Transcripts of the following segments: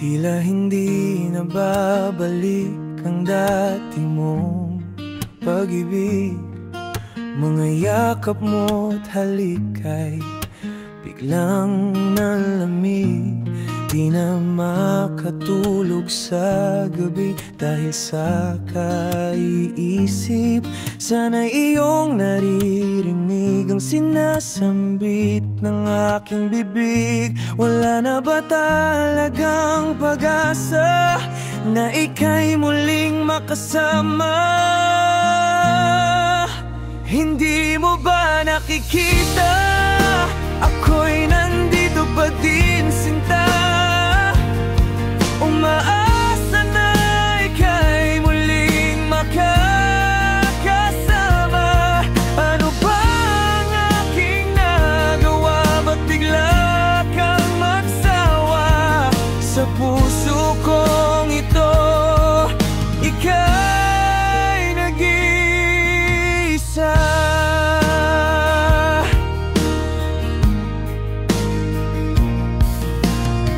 Tila hindi na babalik ang dati mong pag-ibig. Mga yakap mo't halikay biglang nalamig. Di na makatulog sa gabi dahil sa kaiisip. Sana iyong naririnig ang sinasambit ng aking bibig. Wala na ba talagang pag-asa na ika'y muling makasama? Hindi mo ba nakikita? Ako'y nandito pa din, sinta. Umaasa na ika'y muling makakasama. Ano ba ang aking nagawa? Ba't bigla kang magsawa? Sa puso kong ito, ika'y nag-iisa.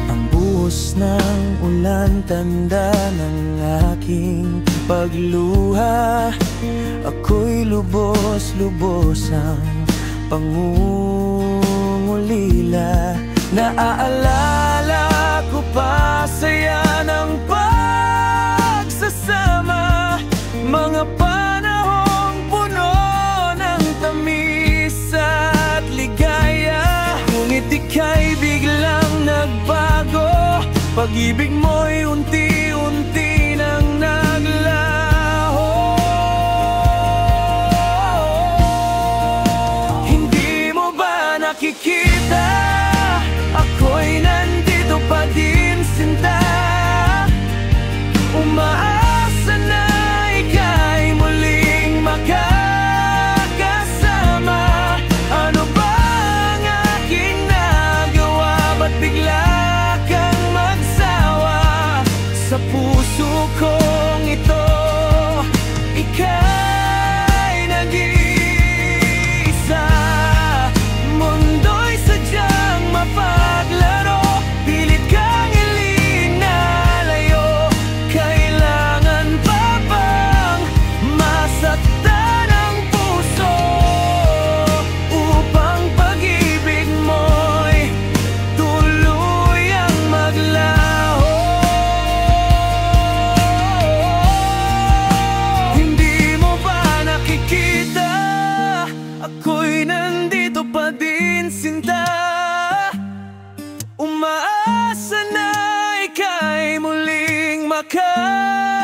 Ang buhos ng ulan, tanda ng aking pagluha. Ako'y lubos-lubosang pangungulila. Naaalala ko pa saya ng pagsasama, mga panahong puno ng tamis at ligaya. Ngunit ika'y biglang nagbago, pag-ibig mo'y unti-unti nang naglaho. Hindi mo ba nakikita? Ako'y nandito pa din, sinta. Umaasa na ika'y muling makakasama. Ano ba ang aking nagawa? Ba't bigla kang magsawa? Sa puso kong ito, ika'y nag-iisa. Mundo'y sadyang mapaglaro, pilit kang ilinalayo. Kailangan pa bang masaktan ang puso upang pag-ibig mo'y tuluyang maglaho? Hindi mo ba nakikita? Ako'y nandito pa din, sinta. Umaasa na ika'y muling makasama.